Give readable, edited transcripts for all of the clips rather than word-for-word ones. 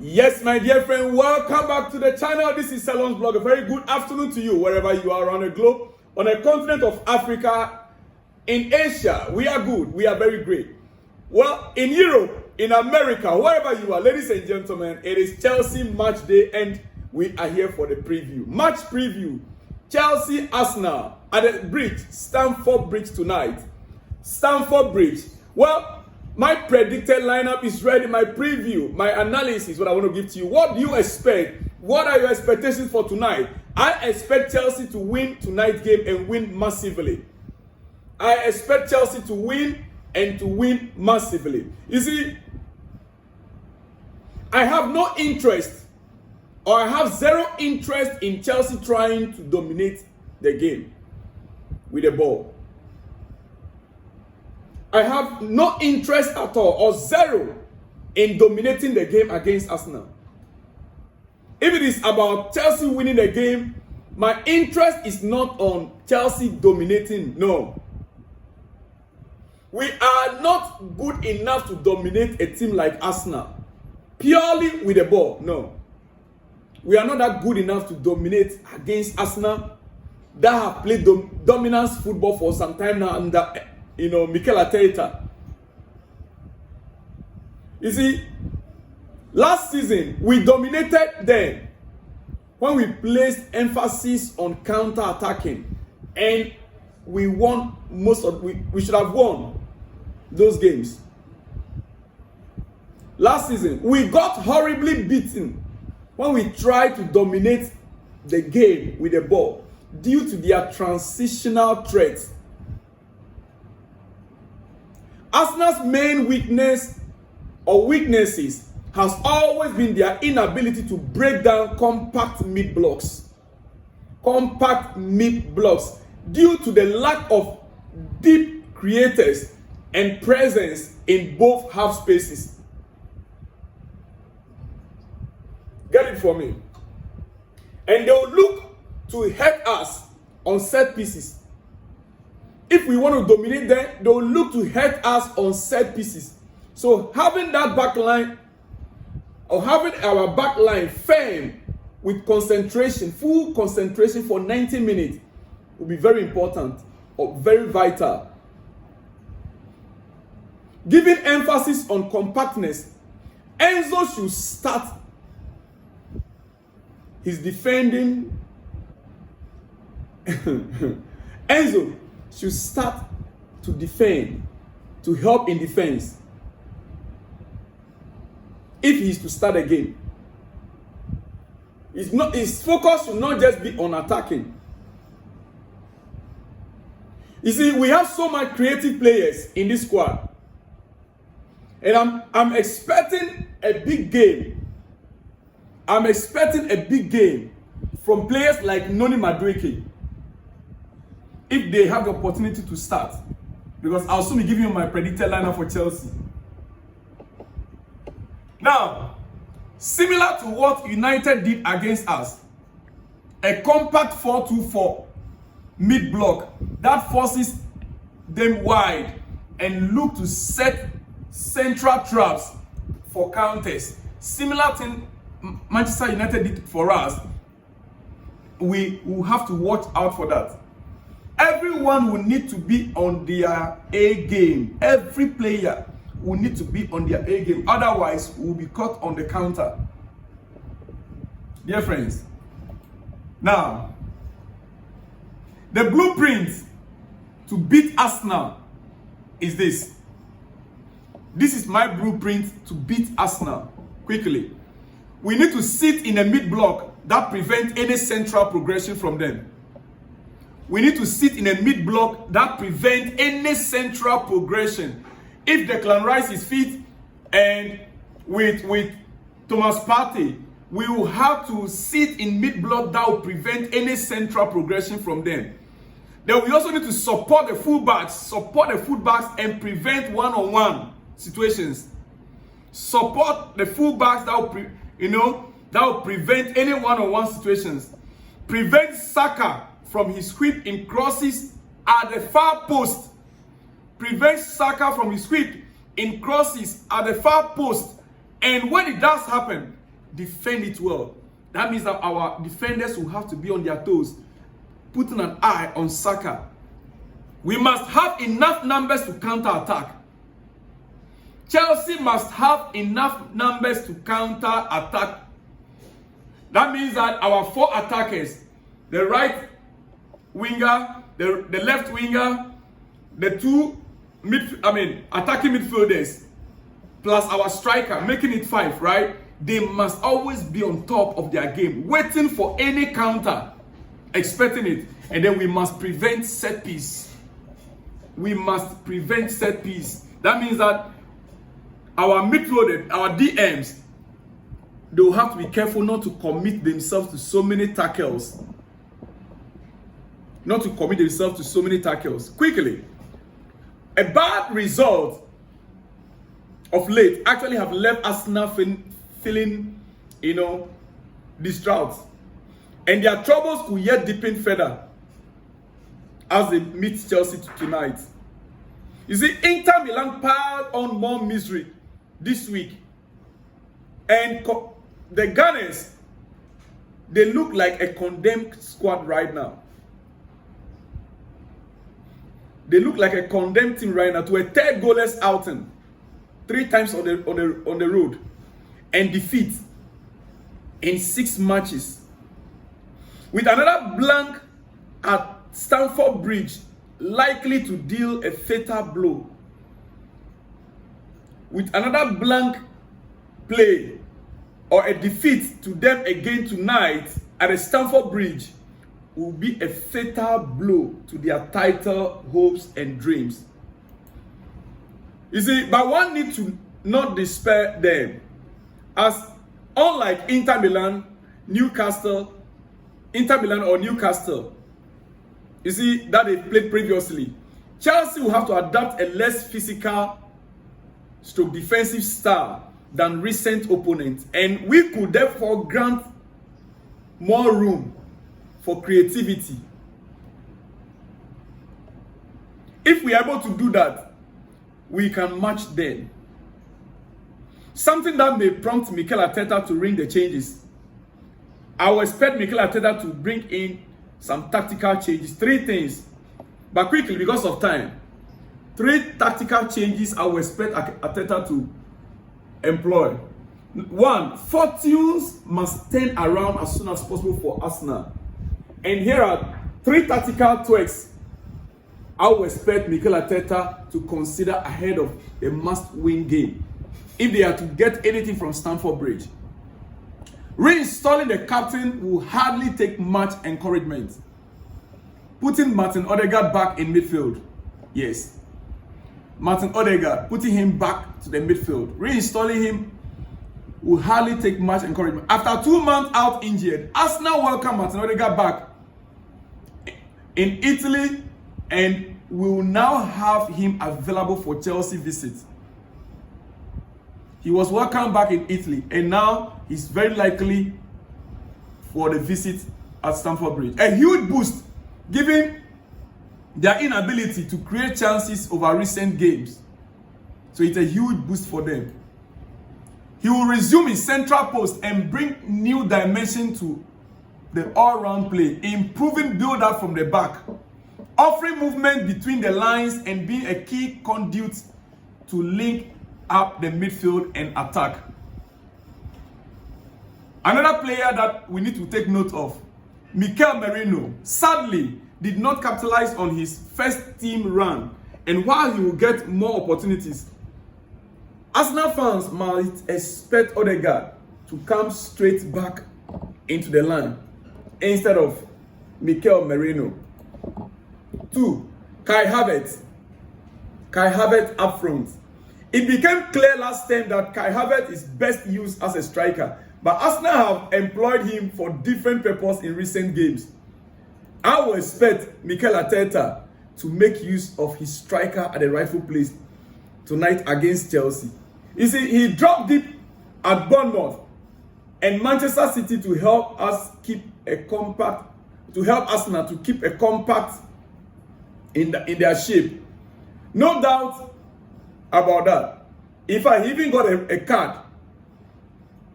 Yes, my dear friend, welcome back to the channel. This is Salon's Blog. A very good afternoon to you, wherever you are around the globe. On the continent of Africa, in Asia, we are good. We are very great. Well, in Europe, in America, wherever you are, ladies and gentlemen, it is Chelsea match day and we are here for the preview. Match preview. Chelsea Arsenal at the bridge, Stamford Bridge tonight. Stamford Bridge. Well, my predicted lineup is ready. My preview, my analysis, what I want to give to you. What do you expect? What are your expectations for tonight? I expect Chelsea to win tonight's game and win massively. I expect Chelsea to win and to win massively. You see, I have no interest, or I have zero interest in Chelsea trying to dominate the game with the ball. I have no interest at all, or zero, in dominating the game against Arsenal. If it is about Chelsea winning the game, my interest is not on Chelsea dominating. No. We are not good enough to dominate a team like Arsenal. Purely with the ball. No. We are not that good enough to dominate against Arsenal that have played dominance football for some time now under Mikel Arteta. You see, last season we dominated them when we placed emphasis on counter-attacking, and we won we should have won those games. Last season we got horribly beaten when we tried to dominate the game with the ball due to their transitional threats. Arsenal's main weakness or weaknesses has always been their inability to break down compact mid blocks. Compact mid blocks due to the lack of deep creators and presence in both half spaces. Get it for me. And they will look to hurt us on set pieces. If we want to dominate them, they will look to hurt us on set pieces. So having that back line, or having our back line firm with concentration, full concentration for 90 minutes will be very important or very vital. Giving emphasis on compactness, Enzo should start his defending. Enzo should start to defend, to help in defense, if he is to start a game. His focus should not just be on attacking. You see, we have so much creative players in this squad, and I'm expecting a big game. I'm expecting a big game from players like Noni Madueke, if they have the opportunity to start, because I'll soon be giving you my predicted lineup for Chelsea. Now, similar to what United did against us, a compact 4-2-4 mid block that forces them wide and look to set central traps for counters. Similar thing Manchester United did for us. We will have to watch out for that. Everyone will need to be on their A game. Every player will need to be on their A game. Otherwise, we'll be caught on the counter. Dear friends, now, the blueprint to beat Arsenal is this. This is my blueprint to beat Arsenal quickly. We need to sit in a mid-block that prevents any central progression from them. We need to sit in a mid-block that prevents any central progression. If Declan Rice is fit and with Thomas Partey, we will have to sit in mid-block that will prevent any central progression from them. Then we also need to support the fullbacks and prevent one-on-one situations. Support the fullbacks that will prevent any one-on-one situations. Prevent Saka from his whip in crosses at the far post. Prevent Saka from his whip in crosses at the far post. And when it does happen, defend it well. That means that our defenders will have to be on their toes, putting an eye on Saka. We must have enough numbers to counter-attack. Chelsea must have enough numbers to counter-attack. That means that our 4 attackers, the right winger, the left winger, the 2 attacking midfielders, plus our striker, making it 5, right? They must always be on top of their game, waiting for any counter, expecting it. And then we must prevent set piece. We must prevent set piece. That means that our midfielders, our DMs, they will have to be careful not to commit themselves to so many tackles. Not to commit themselves to so many tackles. Quickly, a bad result of late actually have left Arsenal feeling, distraught. And their troubles could yet deepen further as they meet Chelsea tonight. You see, Inter Milan piled on more misery this week. And the Gunners, they look like a condemned squad right now. They look like a condemned team right now to a 3rd goalless outing, 3 times on the road, and defeat in 6 matches. With another blank at Stamford Bridge likely to deal a fatal blow. With another blank play or a defeat to them again tonight at the Stamford Bridge will be a fatal blow to their title hopes and dreams. You see, but one needs to not despair them, as unlike Inter Milan or Newcastle, you see, that they played previously, Chelsea will have to adapt a less physical stroke defensive style than recent opponents, and we could therefore grant more room for creativity. If we are able to do that, we can match them. Something that may prompt Mikel Arteta to ring the changes. I will expect Mikel Arteta to bring in some tactical changes. 3 things. But quickly, because of time. 3 tactical changes I will expect Arteta to employ. 1, fortunes must turn around as soon as possible for Arsenal. And here are 3 tactical tweaks I will expect Mikel Arteta to consider ahead of a must-win game, if they are to get anything from Stamford Bridge. Reinstalling the captain will hardly take much encouragement. Putting Martin Odegaard back in midfield. Yes. Martin Odegaard, putting him back to the midfield. Reinstalling him will hardly take much encouragement. After 2 months out injured, Arsenal welcome Martin Odegaard back in Italy and will now have him available for Chelsea visits. He was welcomed back in Italy and now he's very likely for the visit at Stamford Bridge. A huge boost given their inability to create chances over recent games. So it's a huge boost for them. He will resume his central post and bring new dimension to the all-round play, improving build-up from the back, offering movement between the lines and being a key conduit to link up the midfield and attack. Another player that we need to take note of, Mikel Merino, sadly did not capitalize on his first team run, and while he will get more opportunities, Arsenal fans might expect Odegaard to come straight back into the line instead of Mikel Merino. 2, Kai Havertz up front. It became clear last time that Kai Havertz is best used as a striker, but Arsenal have employed him for different purposes in recent games. I will expect Mikel Arteta to make use of his striker at the rightful place tonight against Chelsea. You see, he dropped deep at Bournemouth and Manchester City to help us keep a compact, to help Arsenal to keep a compact in their shape. No doubt about that. In fact, he even got a card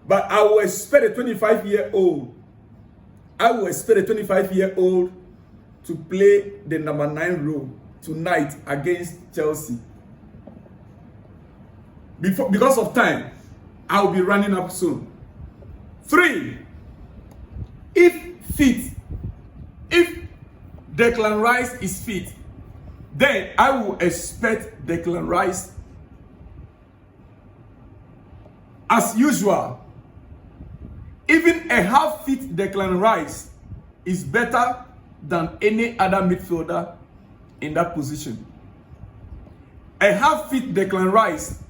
But I will expect a 25-year-old. I will expect a 25-year-old to play the number 9 role tonight against Chelsea. Because of time, I will be running up soon. 3. If Declan Rice is fit, then I will expect Declan Rice, as usual. Even a half-fit Declan Rice is better than any other midfielder in that position. A half-fit Declan Rice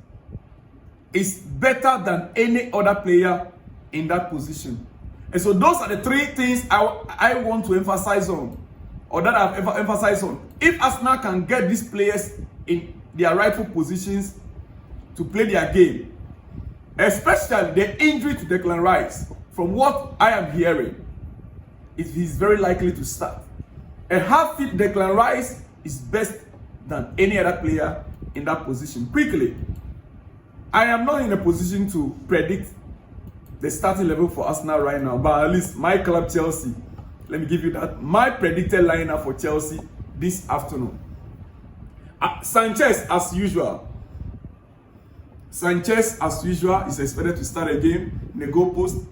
is better than any other player in that position. And so those are the 3 things I want to emphasize on, or that I've ever emphasized on. If Arsenal can get these players in their rightful positions to play their game, especially the injury to Declan Rice, from what I am hearing, he's very likely to start. A half-fit Declan Rice is best than any other player in that position. Quickly, I am not in a position to predict the starting level for Arsenal right now, but at least my club Chelsea, let me give you that. My predicted lineup for Chelsea this afternoon. Sanchez, as usual. Sanchez, as usual, is expected to start a game in the goalpost.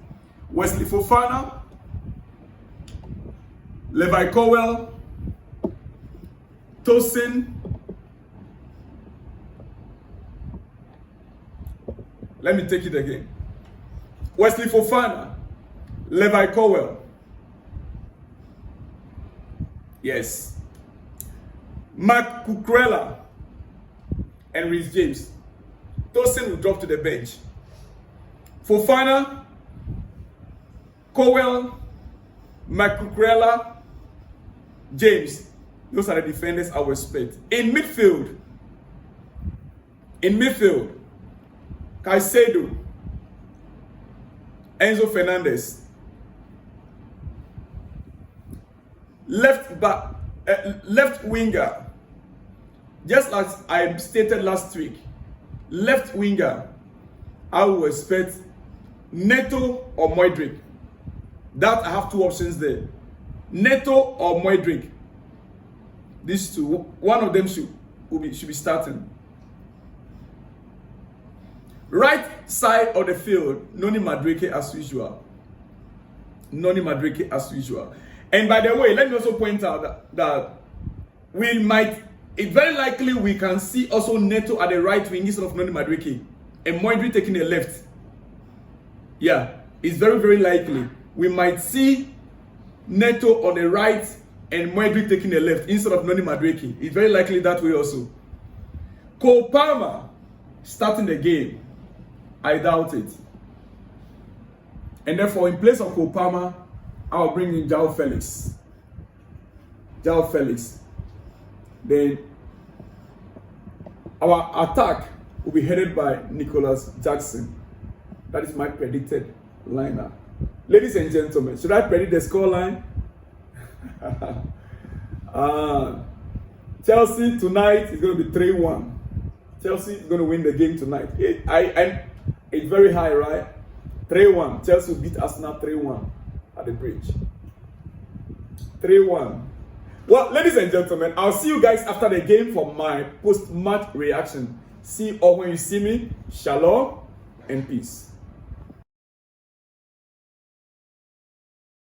Wesley Fofana, Levi Colwill, Tosin. Let me take it again. Wesley Fofana, Levi Colwill. Yes. Mark Cucurella and Reece James. Tosin will drop to the bench. Fofana, Colwill, Mark Cucurella, James. Those are the defenders I will expect. In midfield, Caicedo, Enzo Fernández. Left winger, just as I stated last week, left winger, I will expect Neto or Modric. That I have 2 options there. Neto or Modric. These 2, one of them should be starting. Right side of the field, Noni Madueke as usual. Noni Madueke as usual. And by the way, let me also point out that it's very likely we can see also Neto at the right wing instead of Noni Madueke, and Modric taking the left. Yeah, it's very, very likely. We might see Neto on the right and Moisés taking the left instead of Noni Madueke. It's very likely that way also. Cole Palmer starting the game. I doubt it. And therefore, in place of Cole Palmer, I'll bring in João Felix. João Felix. Then our attack will be headed by Nicolas Jackson. That is my predicted lineup. Ladies and gentlemen, should I predict the scoreline? Chelsea tonight is going to be 3-1. Chelsea is going to win the game tonight. It's very high, right? 3-1. Chelsea will beat Arsenal 3-1 at the bridge. 3-1. Well, ladies and gentlemen, I'll see you guys after the game for my post-match reaction. See you all when you see me. Shalom and peace.